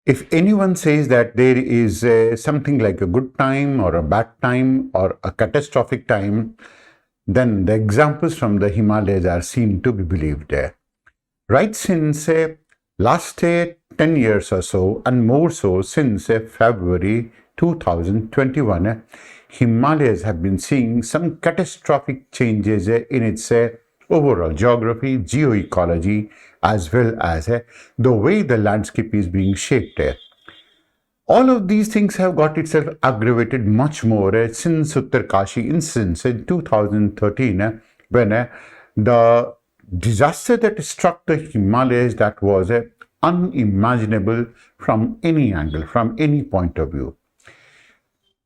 If anyone says that there is something like a good time or a bad time or a catastrophic time, then the examples from the Himalayas are seen to be believed. Right since last 10 years or so, and more so since February 2021, Himalayas have been seeing some catastrophic changes in its overall geography, geoecology, as well as the way the landscape is being shaped. All of these things have got itself aggravated much more since Uttarkashi incident in 2013, when the disaster that struck the Himalayas that was unimaginable from any angle, from any point of view.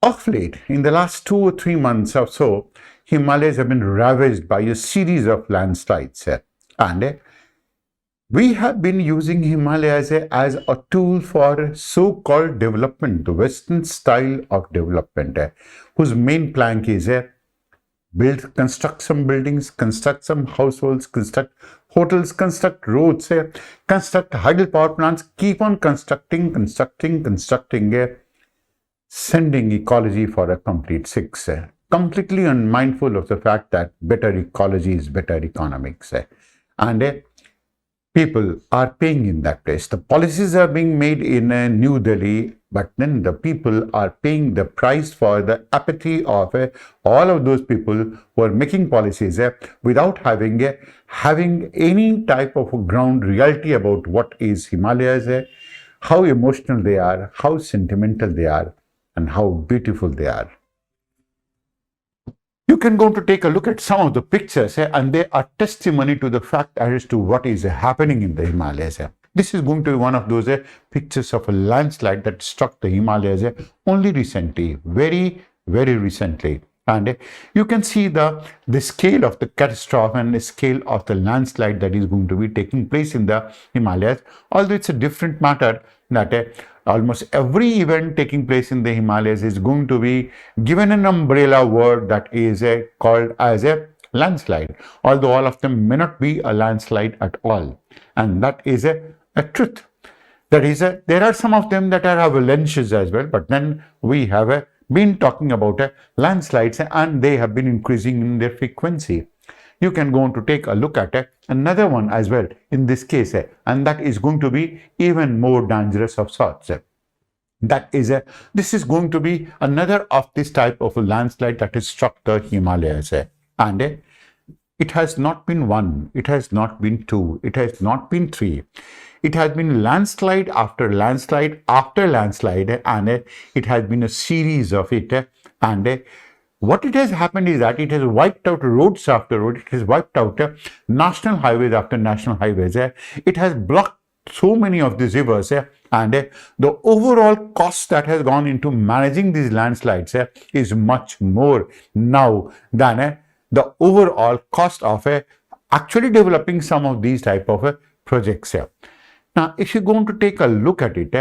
Of late, in the last 2 or 3 months or so, Himalayas have been ravaged by a series of landslides, and we have been using Himalayas as a tool for so-called development, the Western style of development, whose main plank is construct some buildings, construct some households, construct hotels, construct roads, construct hydropower plants, keep on constructing, sending ecology for a complete six, completely unmindful of the fact that better ecology is better economics. And people are paying in that place. The policies are being made in New Delhi, but then the people are paying the price for the apathy of all of those people who are making policies without having any type of ground reality about what is Himalayas, how emotional they are, how sentimental they are, and how beautiful they are. You can go to take a look at some of the pictures, and they are testimony to the fact as to what is happening in the Himalayas. This is going to be one of those pictures of a landslide that struck the Himalayas only recently, very, very recently. And you can see the scale of the catastrophe and the scale of the landslide that is going to be taking place in the Himalayas. Although it's a different matter that almost every event taking place in the Himalayas is going to be given an umbrella word that is called as a landslide, although all of them may not be a landslide at all. And that is a truth. That is, there are some of them that are avalanches as well, but then we have been talking about landslides, and they have been increasing in their frequency. You can go on to take a look at another one as well in this case, and that is going to be even more dangerous of sorts. That is, this is going to be another of this type of a landslide that has struck the Himalayas, and it has not been one, it has not been two, it has not been three. It has been landslide after landslide after landslide, and it has been a series of it. And what it has happened is that it has wiped out roads after road, it has wiped out national highways after national highways. It has blocked so many of these rivers, and the overall cost that has gone into managing these landslides is much more now than the overall cost of actually developing some of these type of projects. Now, if you're going to take a look at it,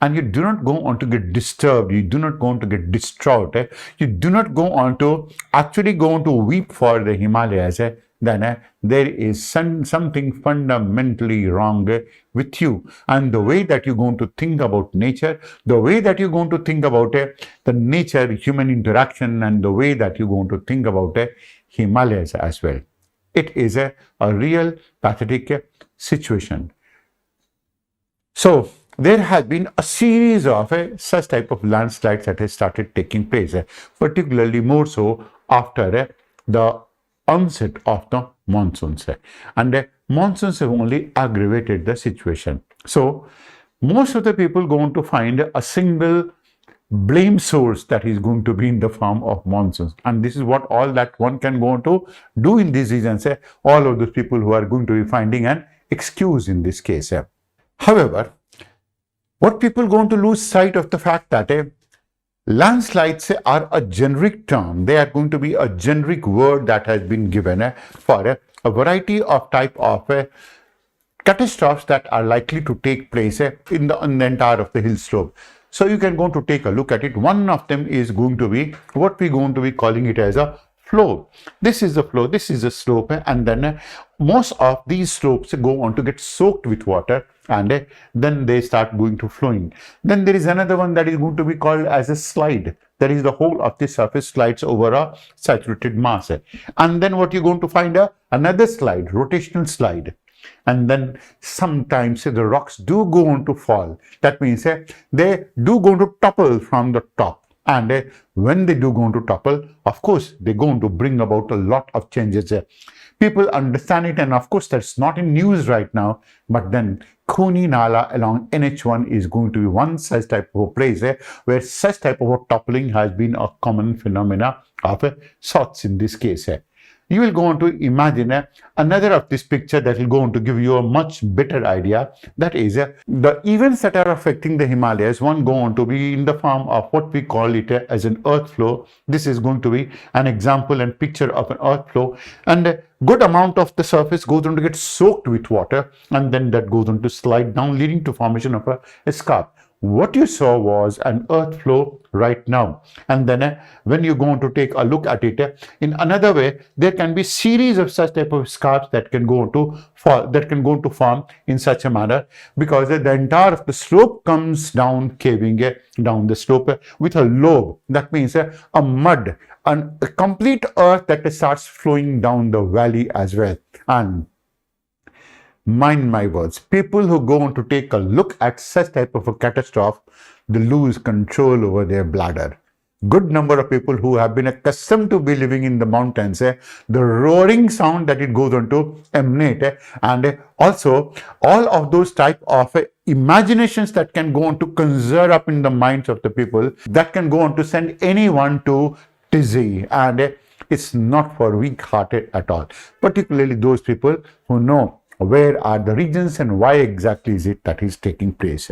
and you do not go on to get disturbed, you do not go on to get distraught, you do not go on to actually go on to weep for the Himalayas, then there is something fundamentally wrong with you. And the way that you're going to think about nature, the way that you're going to think about the nature-human interaction, and the way that you're going to think about Himalayas as well. It is a real pathetic situation. So, there has been a series of such type of landslides that has started taking place, particularly more so after the onset of the monsoons. And monsoons have only aggravated the situation. So, most of the people going to find a single blame source that is going to be in the form of monsoons. And this is what all that one can go on to do in these regions. All of those people who are going to be finding an excuse in this case. However, what people going to lose sight of the fact that landslides are a generic term. They are going to be a generic word that has been given for a variety of type of catastrophes that are likely to take place in the entire of the hill slope. So you can go to take a look at it. One of them is going to be what we're going to be calling it as a flow. This is the flow, this is a slope, and then most of these slopes go on to get soaked with water, and then they start going to flowing. Then there is another one that is going to be called as a slide. That is, the whole of the surface slides over a saturated mass. And then what you're going to find another slide, rotational slide. And then sometimes the rocks do go on to fall. That means they do go to topple from the top. And when they do go on to topple, of course, they're going to bring about a lot of changes. People understand it, and of course, that's not in news right now. But then Khuni Nala along NH1 is going to be one such type of a place where such type of a toppling has been a common phenomena of sorts in this case. You will go on to imagine another of this picture that will go on to give you a much better idea. That is, the events that are affecting the Himalayas, one go on to be in the form of what we call it as an earth flow. This is going to be an example and picture of an earth flow, and a good amount of the surface goes on to get soaked with water, and then that goes on to slide down, leading to formation of a scarp. What you saw was an earth flow right now, and then when you go on to take a look at it in another way, there can be series of such type of scarps that can go on to fall, that can go on to form in such a manner, because the entire of the slope comes down, caving down the slope with a lobe. That means a mud and a complete earth that starts flowing down the valley as well. And mind my words, people who go on to take a look at such type of a catastrophe, they lose control over their bladder. Good number of people who have been accustomed to be living in the mountains, the roaring sound that it goes on to emanate, and also all of those type of imaginations that can go on to conjure up in the minds of the people, that can go on to send anyone to dizzy, and it's not for weak-hearted at all, particularly those people who know where are the regions and why exactly is it that is taking place.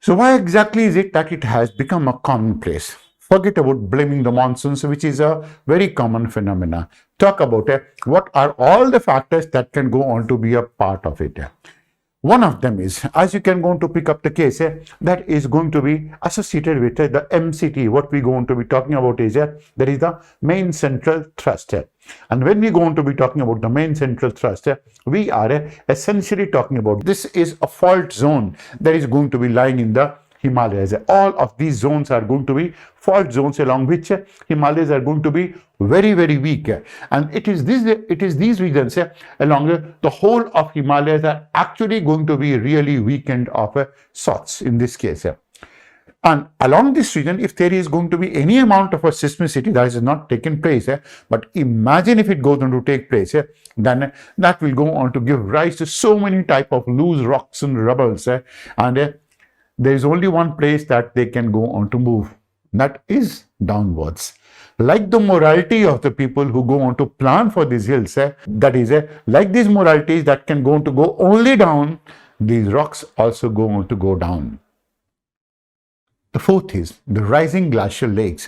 So why exactly is it that it has become a commonplace? Forget about blaming the monsoons, which is a very common phenomena. Talk about what are all the factors that can go on to be a part of it. One of them is, as you can go on to pick up the case, that is going to be associated with the MCT. What we go on to be talking about is there is the main central thrust. And when we go on to be talking about the main central thrust, we are essentially talking about, this is a fault zone that is going to be lying in the Himalayas. All of these zones are going to be fault zones along which Himalayas are going to be very, very weak. And it is these regions along the whole of Himalayas are actually going to be really weakened of sorts in this case. And along this region, if there is going to be any amount of a seismicity that has not taken place, but imagine if it goes on to take place, then that will go on to give rise to so many type of loose rocks and rubbles, and there is only one place that they can go on to move, that is downwards. Like the morality of the people who go on to plan for these hills, that is, like these moralities that can go on to go only down, these rocks also go on to go down. The fourth is the rising glacial lakes.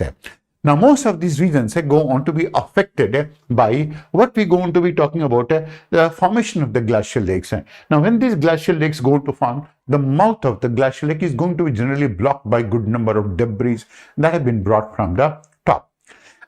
Now, most of these regions go on to be affected by what we go on to be talking about, the formation of the glacial lakes. Now, when these glacial lakes go to form, the mouth of the glacial lake is going to be generally blocked by good number of debris that have been brought from the top.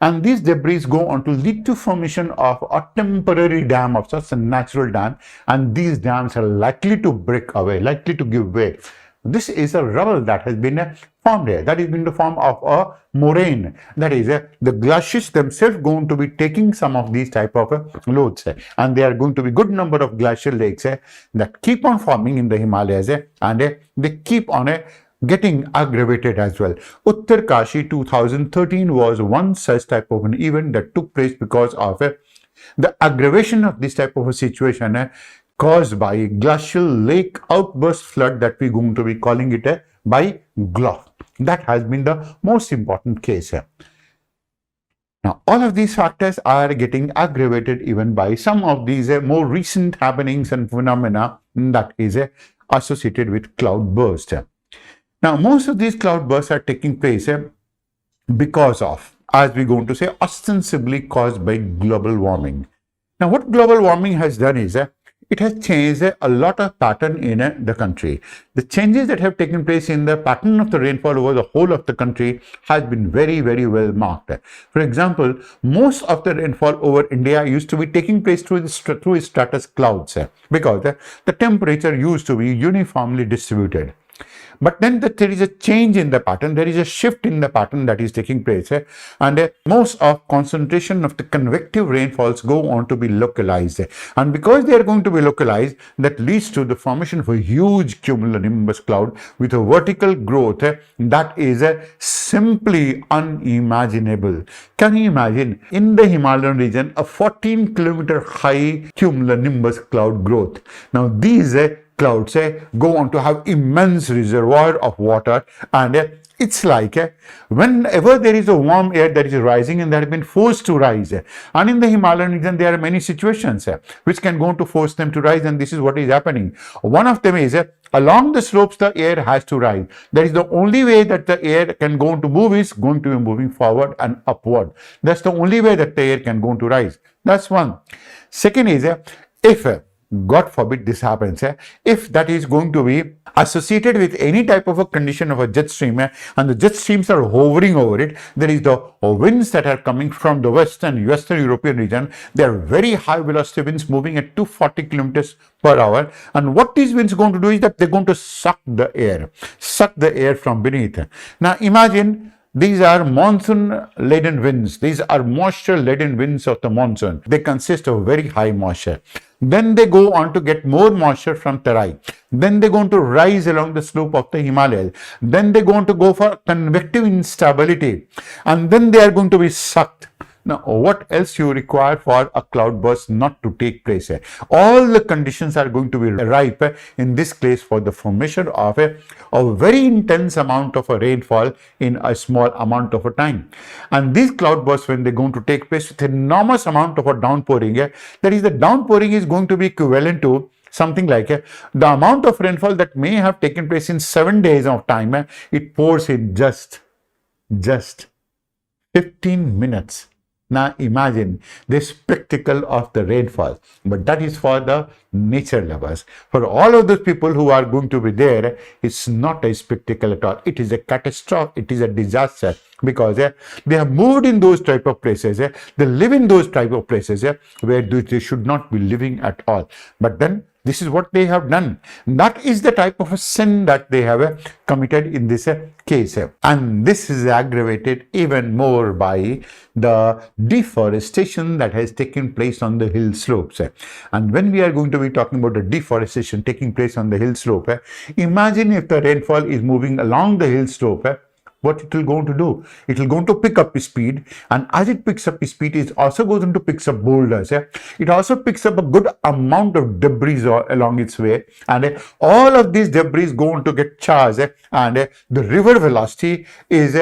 And these debris go on to lead to formation of a temporary dam of such a natural dam, and these dams are likely to break away, likely to give way. This is a rubble that has been formed here, that is in the form of a moraine. That is, the glaciers themselves going to be taking some of these type of loads, and there are going to be good number of glacial lakes that keep on forming in the Himalayas, and they keep on getting aggravated as well. Uttarkashi 2013 was one such type of an event that took place because of the aggravation of this type of a situation caused by a glacial lake outburst flood that we're going to be calling it by GLOF. That has been the most important case here. Now, all of these factors are getting aggravated even by some of these more recent happenings and phenomena that is associated with cloud burst. Now, most of these cloud bursts are taking place because of, as we're going to say, ostensibly caused by global warming. Now, what global warming has done is it has changed a lot of pattern in the country. The changes that have taken place in the pattern of the rainfall over the whole of the country has been very, very well marked. For example, most of the rainfall over India used to be taking place through stratus clouds because the temperature used to be uniformly distributed. But then there is a change in the pattern, there is a shift in the pattern that is taking place, and most of concentration of the convective rainfalls go on to be localized. And because they are going to be localized, that leads to the formation of a huge cumulonimbus cloud with a vertical growth that is simply unimaginable. Can you imagine in the Himalayan region a 14-kilometer high cumulonimbus cloud growth? Now these clouds go on to have immense reservoir of water, and it's like whenever there is a warm air that is rising and that has been forced to rise, and in the Himalayan region there are many situations which can go on to force them to rise, and this is what is happening. One of them is along the slopes the air has to rise. That is the only way that the air can go on to move is going to be moving forward and upward. That's the only way that the air can go on to rise. That's one. Second is if God forbid this happens, if that is going to be associated with any type of a condition of a jet stream, and the jet streams are hovering over it, there is the winds that are coming from the western European region. They are very high velocity winds moving at 240 kilometers per hour, and what these winds are going to do is that they're going to suck the air from beneath. Now imagine these are monsoon-laden winds. These are moisture-laden winds of the monsoon. They consist of very high moisture. Then they go on to get more moisture from Terai. Then they go on to rise along the slope of the Himalayas. Then they go on to go for convective instability. And then they are going to be sucked. Now, what else you require for a cloudburst not to take place? All the conditions are going to be ripe in this case for the formation of a very intense amount of a rainfall in a small amount of a time. And these cloudbursts, when they're going to take place with enormous amount of a downpouring, that is, the downpouring is going to be equivalent to something like the amount of rainfall that may have taken place in 7 days of time, it pours in just 15 minutes. Now imagine this spectacle of the rainfall, but that is for the nature lovers. For all of those people who are going to be there, it's not a spectacle at all. It is a catastrophe. It is a disaster, because they have moved in those type of places. They live in those type of places where they should not be living at all. But then this is what they have done. That is the type of a sin that they have committed in this case. And this is aggravated even more by the deforestation that has taken place on the hill slopes. And when we are going to be talking about the deforestation taking place on the hill slope, imagine if the rainfall is moving along the hill slope, what it will go to do? It will go to pick up speed, and as it picks up speed, it also goes into picks up boulders. It also picks up a good amount of debris along its way, and all of these debris go on to get charged, and the river velocity is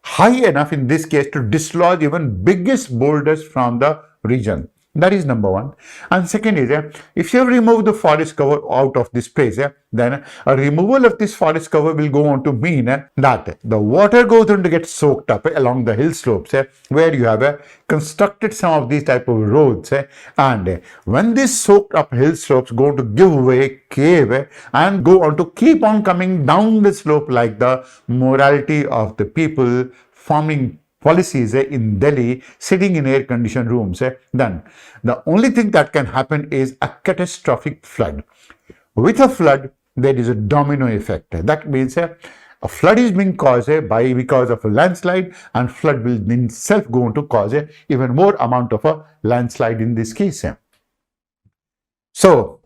high enough in this case to dislodge even biggest boulders from the region. That is number one. And second is, if you remove the forest cover out of this place, then a removal of this forest cover will go on to mean that the water goes on to get soaked up along the hill slopes, where you have constructed some of these type of roads, and when these soaked up hill slopes go on to give way, cave, and go on to keep on coming down the slope like the morality of the people forming policies in Delhi, sitting in air-conditioned rooms, then the only thing that can happen is a catastrophic flood. With a flood, there is a domino effect. That means a flood is being caused because of a landslide, and flood will in itself go on to cause even more amount of a landslide in this case. So,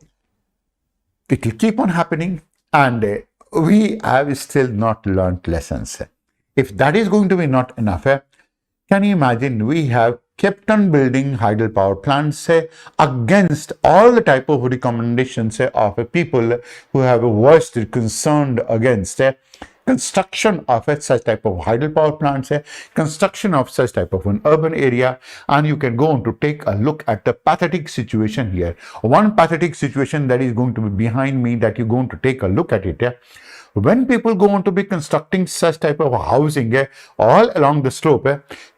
it will keep on happening, and we have still not learnt lessons. If that is going to be not enough, can you imagine we have kept on building hydropower plants against all the type of recommendations of people who have voiced concerned against construction of such type of hydropower plants, construction of such type of an urban area, and you can go on to take a look at the pathetic situation here. One pathetic situation that is going to be behind me that you're going to take a look at it. when people go on to be constructing such type of housing all along the slope,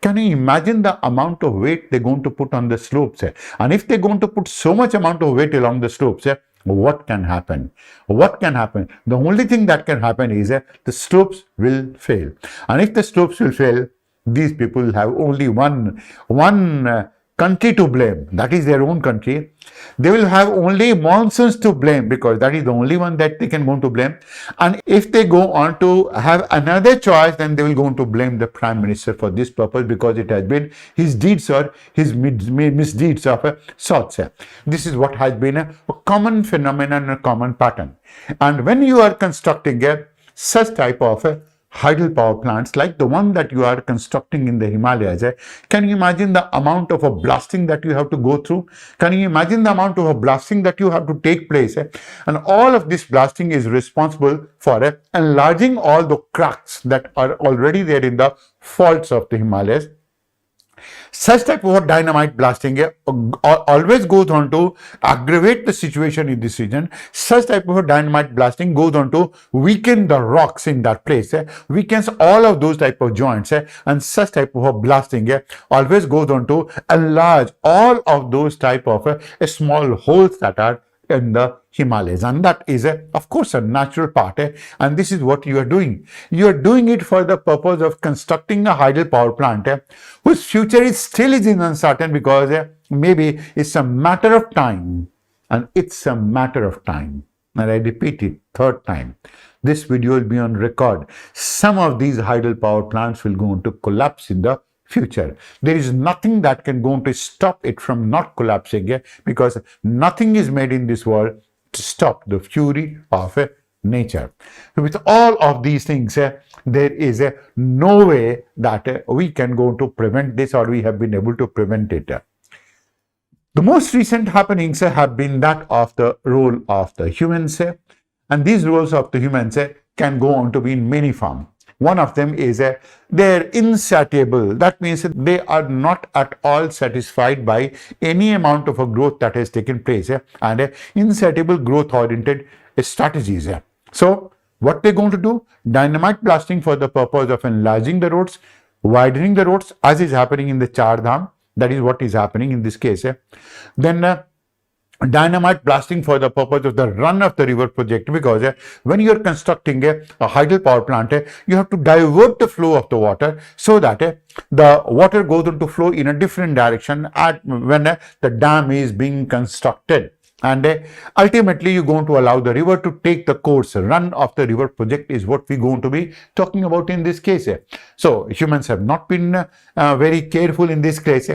can you imagine the amount of weight they're going to put on the slopes? And if they're going to put so much amount of weight along the slopes, what can happen? What can happen? The only thing that can happen is the slopes will fail. And if the slopes will fail, these people have only one country to blame, that is their own country. They will have only monsoons to blame because that is the only one that they can go to blame. And if they go on to have another choice, then they will go on to blame the Prime Minister for this purpose because it has been his deeds or his misdeeds of sorts. This is what has been a common phenomenon, a common pattern. And when you are constructing such type of hydropower plants like the one that you are constructing in the Himalayas, can you imagine the amount of a blasting that you have to go through? Can you imagine the amount of a blasting that you have to take place? And all of this blasting is responsible for enlarging all the cracks that are already there in the faults of the Himalayas. Such type of dynamite blasting always goes on to aggravate the situation in this region. Such type of dynamite blasting goes on to weaken the rocks in that place, weakens all of those type of joints, and such type of blasting always goes on to enlarge all of those type of small holes that are in the Himalayas, and that is of course a natural part, and this is what you are doing. You are doing it for the purpose of constructing a hydropower plant whose future is still uncertain because maybe it's a matter of time, and it's a matter of time. And I repeat it third time. This video will be on record. Some of these hydropower plants will go on to collapse in the future. There is nothing that can go on to stop it from not collapsing because nothing is made in this world to stop the fury of nature. With all of these things, there is no way that we can go to prevent this, or we have been able to prevent it. The most recent happenings have been that of the role of the humans, and these roles of the humans can go on to be in many forms. One of them is they're insatiable. That means they are not at all satisfied by any amount of a growth that has taken place, and insatiable growth oriented strategies. So what they're going to do? Dynamite blasting for the purpose of enlarging the roads, widening the roads, as is happening in the Char Dham. That is what is happening in this case. Then dynamite blasting for the purpose of the run of the river project, because when you are constructing a hydropower plant, you have to divert the flow of the water so that the water goes on to flow in a different direction when the dam is being constructed. And ultimately you're going to allow the river to take the course. Run of the river project is what we're going to be talking about in this case. So humans have not been very careful in this case.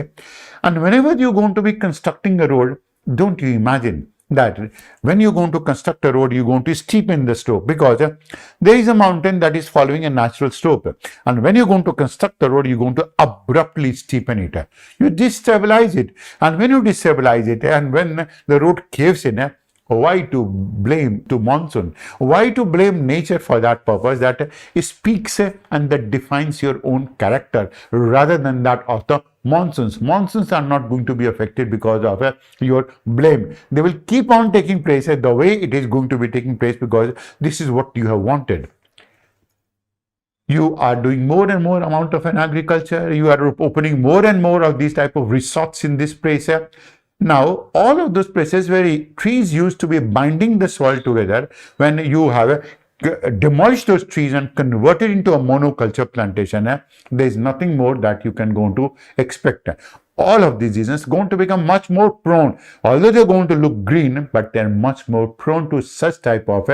And whenever you're going to be constructing a road, don't you imagine that when you're going to construct a road, you're going to steepen the slope, because there is a mountain that is following a natural slope. And when you're going to construct the road, you're going to abruptly steepen it. You destabilize it. And when you destabilize it, and when the road caves in, why to blame to monsoon? Why to blame nature for that purpose that speaks and that defines your own character rather than that of the monsoons? Monsoons are not going to be affected because of your blame. They will keep on taking place the way it is going to be taking place because this is what you have wanted. You are doing more and more amount of an agriculture. You are opening more and more of these type of resorts in this place. Now, all of those places where trees used to be binding the soil together, when you have demolished those trees and converted into a monoculture plantation, there is nothing more that you can go to expect. All of these regions are going to become much more prone, although they're going to look green, but they're much more prone to such type of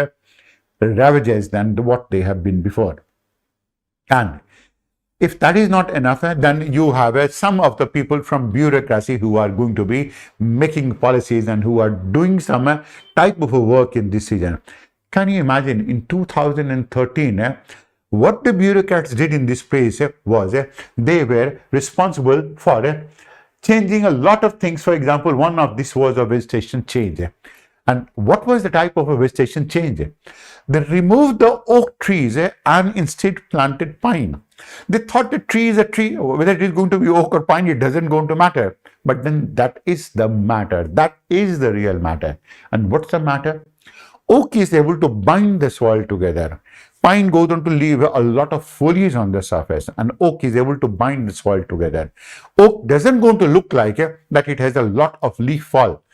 ravages than what they have been before. And if that is not enough, then you have some of the people from bureaucracy who are going to be making policies and who are doing some type of work in this region. Can you imagine in 2013, what the bureaucrats did in this place was they were responsible for changing a lot of things. For example, one of this was a vegetation change. And what was the type of a vegetation change? They removed the oak trees and instead planted pine. They thought the tree is a tree, whether it is going to be oak or pine, it doesn't going to matter. But then that is the matter. That is the real matter. And what's the matter? Oak is able to bind the soil together. Pine goes on to leave a lot of foliage on the surface, and oak is able to bind the soil together. Oak doesn't going to look like that it has a lot of leaf fall.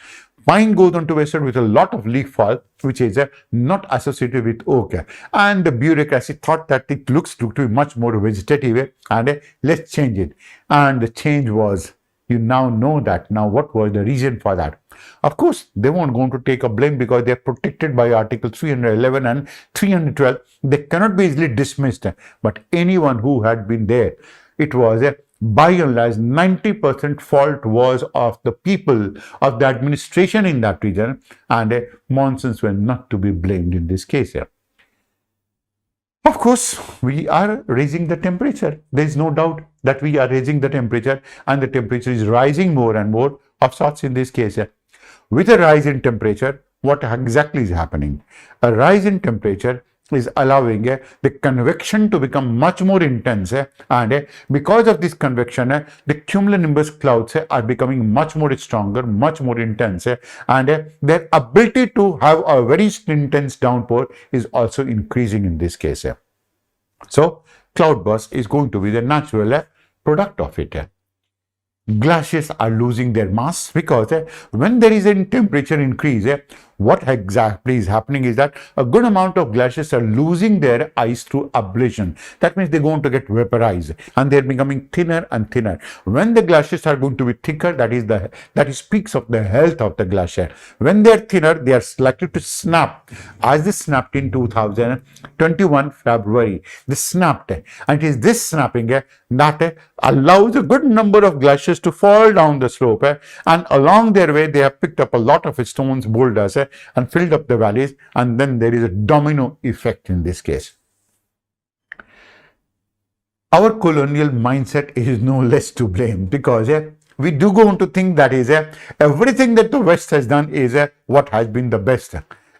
Pine goes on to vested with a lot of leaf fall, which is not associated with oak. And the bureaucracy thought that it looks to be much more vegetative and let's change it. And the change was, you now know that. Now, what was the reason for that? Of course, they weren't going to take a blame because they are protected by Article 311 and 312. They cannot be easily dismissed. But anyone who had been there, it was by and large 90% fault was of the people, of the administration in that region, and monsoons were not to be blamed in this case. Of course, we are raising the temperature. There is no doubt that we are raising the temperature, and the temperature is rising more and more of sorts in this case. With a rise in temperature, what exactly is happening? A rise in temperature is allowing the convection to become much more intense, and because of this convection, the cumulonimbus clouds are becoming much more stronger, much more intense, and their ability to have a very intense downpour is also increasing in this case. So, cloudburst is going to be the natural product of it. Glaciers are losing their mass because when there is a temperature increase, what exactly is happening is that a good amount of glaciers are losing their ice through ablation. That means they're going to get vaporized and they're becoming thinner and thinner. When the glaciers are going to be thicker, that speaks of the health of the glacier. When they're thinner, they are likely to snap. As they snapped in 2021 February, they snapped, and it is this snapping that allows a good number of glaciers to fall down the slope, and along their way they have picked up a lot of stones, boulders, and filled up the valleys, and then there is a domino effect in this case. Our colonial mindset is no less to blame because we do go on to think that is everything that the West has done is what has been the best.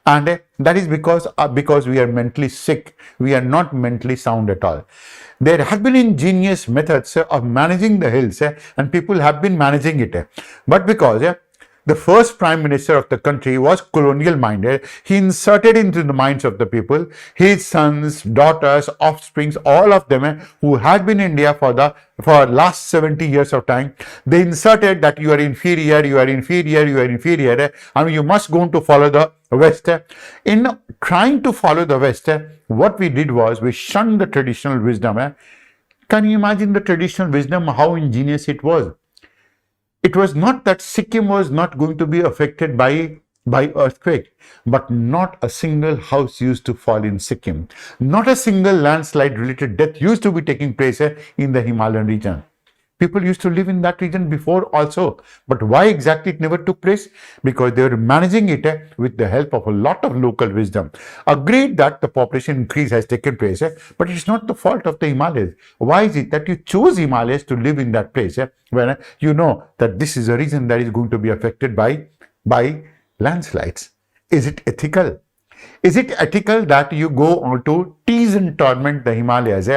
And that is because we are mentally sick. We are not mentally sound at all. There have been ingenious methods of managing the hills, and people have been managing it. But because the first prime minister of the country was colonial minded, he inserted into the minds of the people, his sons, daughters, offsprings, all of them who had been in India for last 70 years of time. They inserted that you are inferior, and you must go on to follow the West. In trying to follow the West, what we did was we shunned the traditional wisdom. Can you imagine the traditional wisdom, how ingenious it was? It was not that Sikkim was not going to be affected by earthquake, but not a single house used to fall in Sikkim. Not a single landslide related death used to be taking place in the Himalayan region. People used to live in that region before also. But why exactly it never took place? Because they were managing it with the help of a lot of local wisdom. Agreed that the population increase has taken place, but it's not the fault of the Himalayas. Why is it that you choose Himalayas to live in that place when you know that this is a region that is going to be affected by landslides? Is it ethical? Is it ethical that you go on to tease and torment the Himalayas?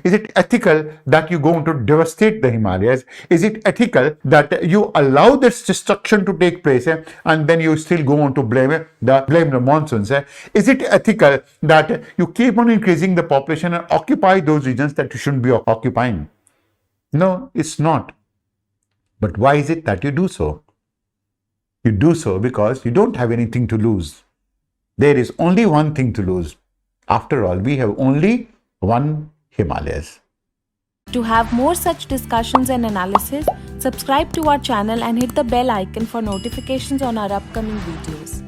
Is it ethical that you go on to devastate the Himalayas? Is it ethical that you allow this destruction to take place and then you still go on to blame the monsoons? Is it ethical that you keep on increasing the population and occupy those regions that you shouldn't be occupying? No, it's not. But why is it that you do so? You do so because you don't have anything to lose. There is only one thing to lose. After all, we have only one Himalayas. To have more such discussions and analysis, subscribe to our channel and hit the bell icon for notifications on our upcoming videos.